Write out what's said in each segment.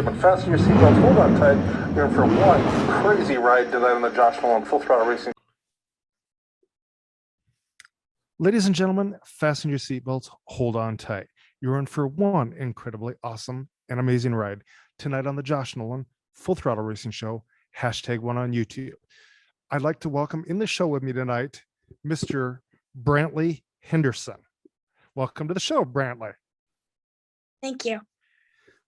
Fasten your seatbelts, hold on tight. You're in for one crazy ride tonight on the Josh Nolan Full Throttle Racing. Ladies and gentlemen, fasten your seatbelts, hold on tight. You're in for one incredibly awesome and amazing ride tonight on the Josh Nolan Full Throttle Racing Show, #1 on YouTube. I'd like to welcome in the show with me tonight, Mr. Brantley Henderson. Welcome to the show, Brantley. Thank you.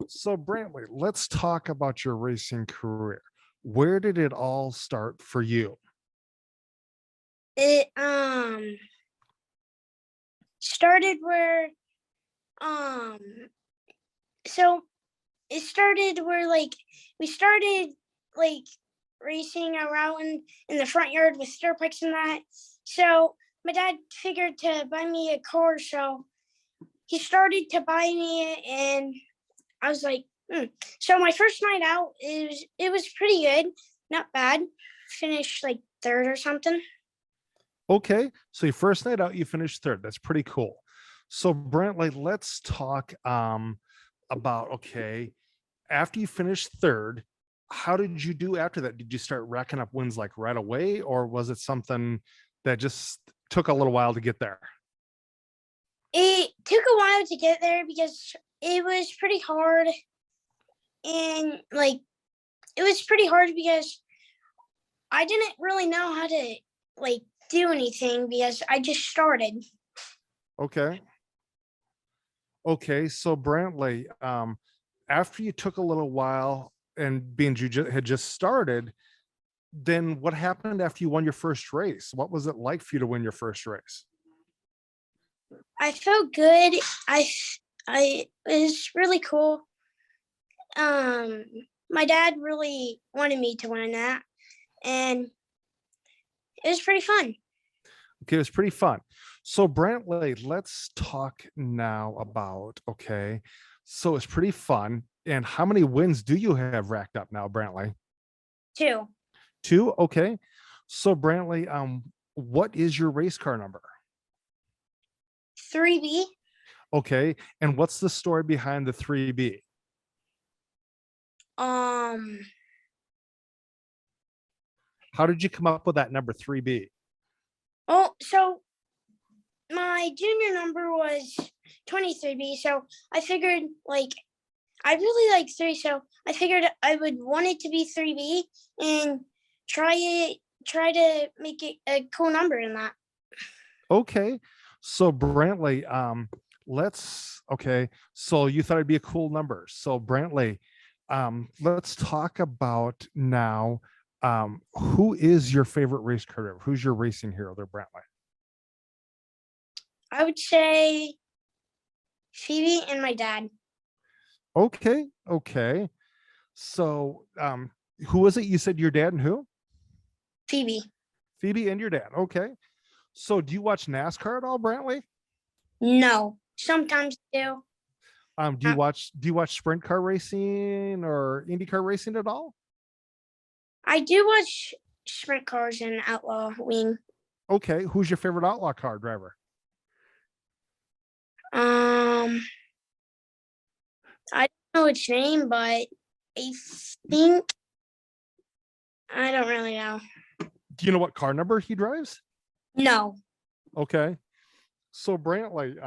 So Brantley, let's talk about your racing career. Where did it all start for you? It started where so it started where we started racing around in the front yard with stir pipes and that. So my dad figured to buy me a car, so he started to buy me it, and I was like, So my first night out it was pretty good, not bad. Finished like third or something. Okay, so your first night out, you finished third. That's pretty cool. So Brantley, let's talk about, okay, after you finished third, how did you do after that? Did you start racking up wins like right away, or was it something that just took a little while to get there? It took a while to get there because it was pretty hard, and it was pretty hard because I didn't really know how to do anything because I just started. Okay. Okay, so Brantley, after you took a little while and being you had just started, then what happened after you won your first race? What was it like for you to win your first race? I felt good. It was really cool. My dad really wanted me to win that, and it was pretty fun. Okay, it was pretty fun. So Brantley, let's talk now about, okay, so it's pretty fun. And how many wins do you have racked up now, Brantley? 2. Two? Okay. So Brantley, what is your race car number? 3B. Okay. And what's the story behind the 3B? How did you come up with that number 3B? Oh, so my junior number was 23B, so I figured I really like 3, so I figured I would want it to be 3B and try to make it a cool number in that. Okay. So Brantley, okay. So you thought it'd be a cool number. So Brantley, let's talk about now, who is your favorite race car driver? Who's your racing hero there, Brantley? I would say Phoebe and my dad. Okay. Okay. So, who was it? You said your dad and who? Phoebe. Phoebe and your dad. Okay. So do you watch NASCAR at all, Brantley? No, sometimes do. Do you watch sprint car racing or IndyCar racing at all? I do watch sprint cars and outlaw wing. Okay. Who's your favorite outlaw car driver? I don't know its name, but I think I don't really know. Do you know what car number he drives? No. Okay. So Brantley,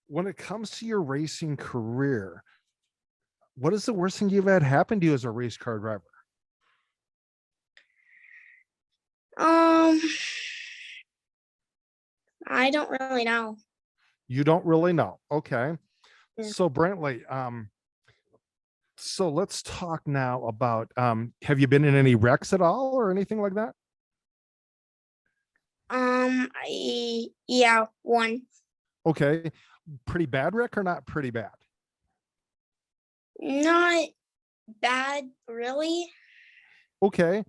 when it comes to your racing career, what is the worst thing you've had happen to you as a race car driver? I don't really know. You don't really know. Okay. Yeah. So Brantley, so let's talk now about, have you been in any wrecks at all or anything like that? Yeah, 1. Okay. Pretty bad wreck or not pretty bad? Not bad, really. Okay.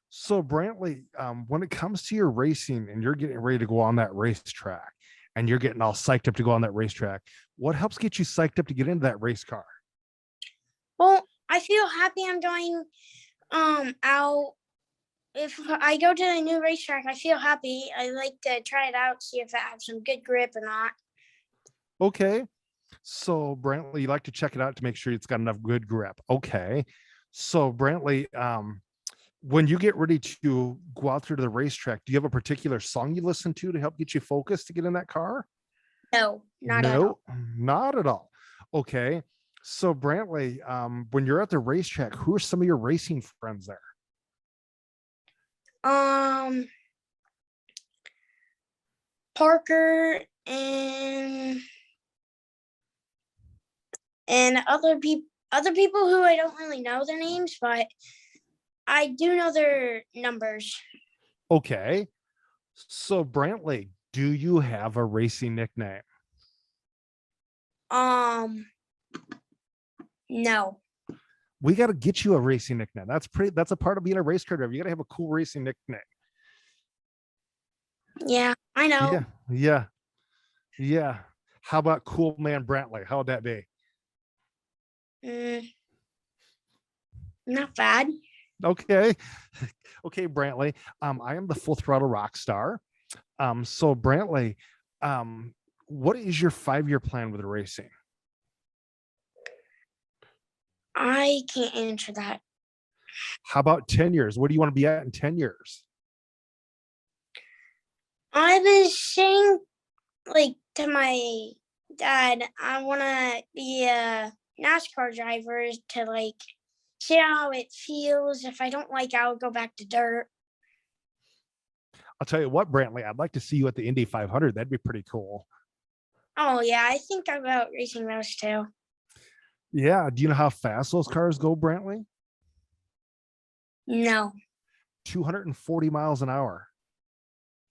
So Brantley, when it comes to your racing and you're getting ready to go on that racetrack and you're getting all psyched up to go on that racetrack, what helps get you psyched up to get into that race car? Well, I feel happy I'm going out. If I go to a new racetrack, I feel happy. I like to try it out, see if I have some good grip or not. Okay. So Brantley, you like to check it out to make sure it's got enough good grip. Okay. So Brantley, when you get ready to go out there to the racetrack, do you have a particular song you listen to help get you focused to get in that car? No, not at No, all. not at all. Okay. So Brantley, when you're at the racetrack, who are some of your racing friends there? Parker and other people who I don't really know their names, but I do know their numbers. Okay. So Brantley, do you have a racing nickname? No. We got to get you a racing nickname. That's a part of being a race car driver. You got to have a cool racing nickname. Yeah, I know. Yeah. Yeah. Yeah. How about Cool Man Brantley? How would that be? Not bad. Okay. Okay, Brantley. I am the Full Throttle rock star. So Brantley, what is your 5-year plan with racing? I can't answer that. How about 10 years? What do you want to be at in 10 years? I was saying, like, to my dad, I want to be a NASCAR driver to, like, see how it feels. If I don't like it, I'll go back to dirt. I'll tell you what, Brantley, I'd like to see you at the Indy 500. That'd be pretty cool. Oh, yeah, I think about racing those too. Yeah. Do you know how fast those cars go, Brantley? No, 240 miles an hour.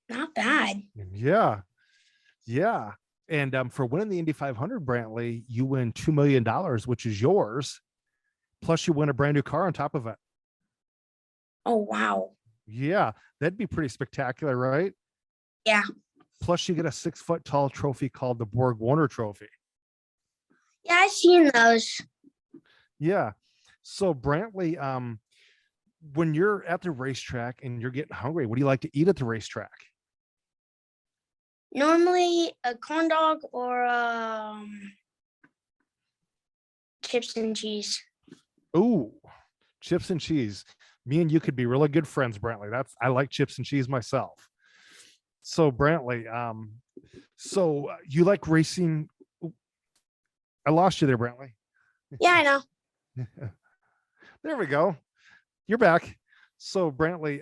not bad. Yeah. Yeah. And for winning the Indy 500, Brantley, you win $2 million, which is yours. Plus, you win a brand new car on top of it. Oh, wow. Yeah. That'd be pretty spectacular, right? Yeah. Plus, you get a 6-foot tall trophy called the Borg Warner Trophy. Yeah, I've seen those. Yeah. So, Brantley, when you're at the racetrack and you're getting hungry, what do you like to eat at the racetrack? Normally a corn dog or chips and cheese. Ooh, chips and cheese. Me and you could be really good friends, Brantley. I like chips and cheese myself. So, Brantley, so you like racing? I lost you there, Brantley. Yeah, I know. There we go. You're back. So, Brantley,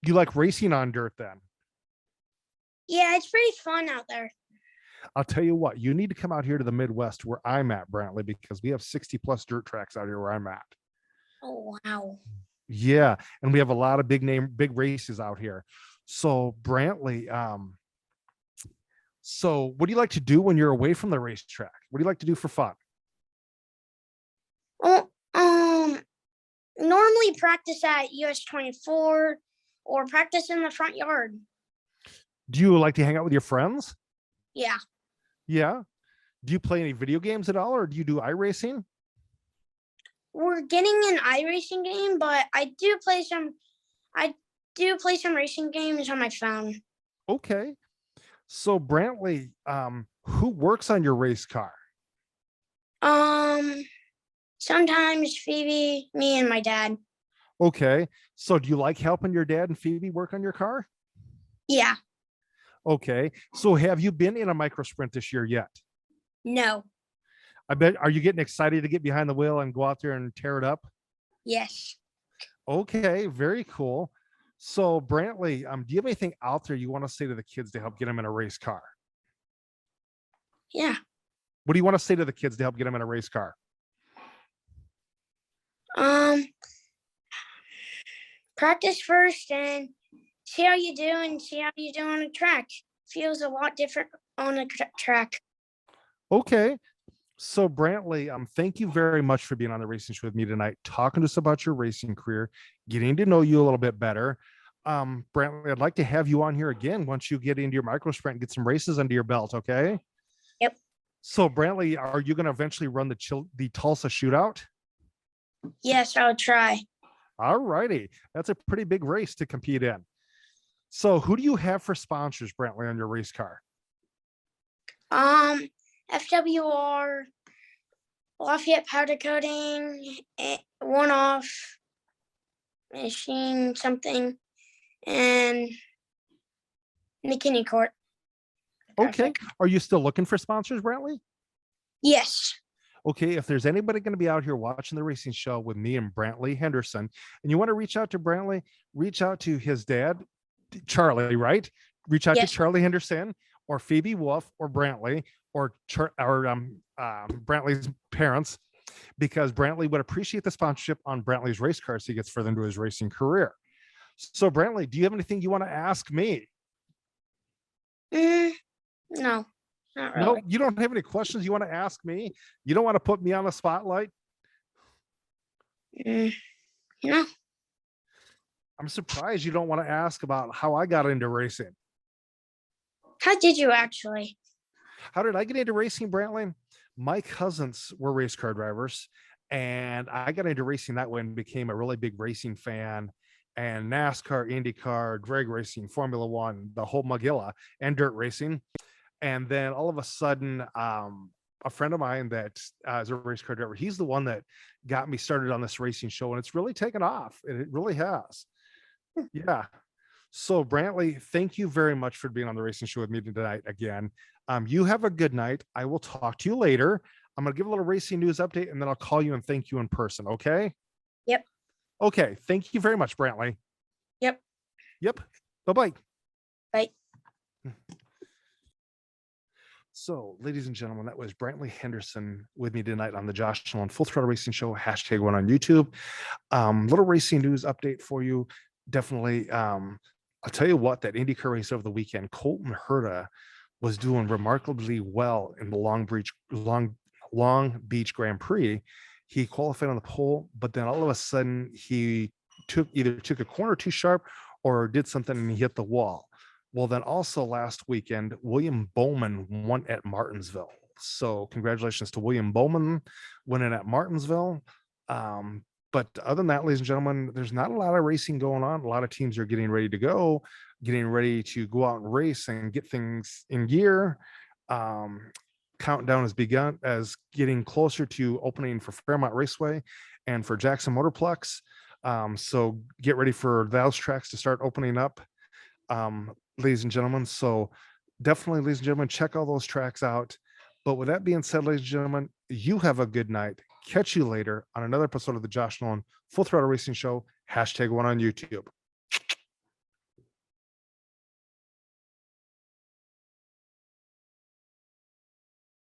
you like racing on dirt then? Yeah, it's pretty fun out there. I'll tell you what, you need to come out here to the Midwest where I'm at, Brantley, because we have 60 plus dirt tracks out here where I'm at. Oh, wow. Yeah. And we have a lot of big races out here. So, Brantley, so what do you like to do when you're away from the racetrack? What do you like to do for fun? Well, normally practice at US 24 or practice in the front yard. Do you like to hang out with your friends? Yeah. Yeah. Do you play any video games at all, or do you do iRacing? We're getting an iRacing game, but I do play some racing games on my phone. Okay. So Brantley, who works on your race car? Sometimes Phoebe, me, and my dad. Okay. So do you like helping your dad and Phoebe work on your car? Yeah. Okay. So have you been in a micro sprint this year yet? No. I bet. Are you getting excited to get behind the wheel and go out there and tear it up? Yes. Okay. Very cool. So Brantley, do you have anything out there you want to say to the kids to help get them in a race car? Yeah. What do you want to say to the kids to help get them in a race car? Practice first and see how you do on a track. Feels a lot different on a track. Okay. So Brantley, thank you very much for being on the racing show with me tonight, talking to us about your racing career, getting to know you a little bit better. Brantley, I'd like to have you on here again once you get into your micro sprint and get some races under your belt. Okay. Yep. So Brantley, are you going to eventually run the Tulsa shootout? Yes, I'll try. All righty. That's a pretty big race to compete in. So who do you have for sponsors, Brantley, on your race car? FWR, Lafayette powder coating, one-off machine something, and McKinney Court. Okay. Graphic. Are you still looking for sponsors, Brantley? Yes. Okay, if there's anybody going to be out here watching the racing show with me and Brantley Henderson, and you want to reach out to Brantley, reach out to his dad, Charlie, right? Reach out Yes. to Charlie Henderson or Phoebe Wolf or Brantley or Brantley's parents, because Brantley would appreciate the sponsorship on Brantley's race cars he gets further into his racing career. So, Brantley, do you have anything you want to ask me? No, not really. No, you don't have any questions you want to ask me? You don't want to put me on the spotlight? No. I'm surprised you don't want to ask about how I got into racing. How did you actually? How did I get into racing, Brantley? My cousins were race car drivers, and I got into racing that way and became a really big racing fan. And NASCAR, IndyCar, drag racing, Formula One, the whole Magilla, and dirt racing. And then all of a sudden, a friend of mine that is a race car driver, he's the one that got me started on this racing show, and it's really taken off. It really has. Yeah. So, Brantley, thank you very much for being on the racing show with me tonight again. You have a good night. I will talk to you later. I'm going to give a little racing news update, and then I'll call you and thank you in person. Okay? Yep. Okay. Thank you very much, Brantley. Yep. Yep. Bye-bye. Bye. So, ladies and gentlemen, that was Brantley Henderson with me tonight on the Josh Nolan Full Throttle Racing Show, #1 on YouTube. Little racing news update for you. Definitely. I'll tell you what, that IndyCar race over the weekend, Colton Herta was doing remarkably well in the Long Beach Grand Prix. He qualified on the pole, but then all of a sudden he either took a corner too sharp or did something and he hit the wall. Well, then also last weekend, William Bowman won at Martinsville. So congratulations to William Bowman winning at Martinsville. But other than that, ladies and gentlemen, there's not a lot of racing going on. A lot of teams are getting ready to go out and race and get things in gear. Countdown has begun as getting closer to opening for Fairmont Raceway and for Jackson Motorplex. So get ready for those tracks to start opening up, ladies and gentlemen. So definitely, ladies and gentlemen, check all those tracks out. But with that being said, ladies and gentlemen, you have a good night. Catch you later on another episode of the Josh Nolan Full Throttle Racing Show, #1 on YouTube.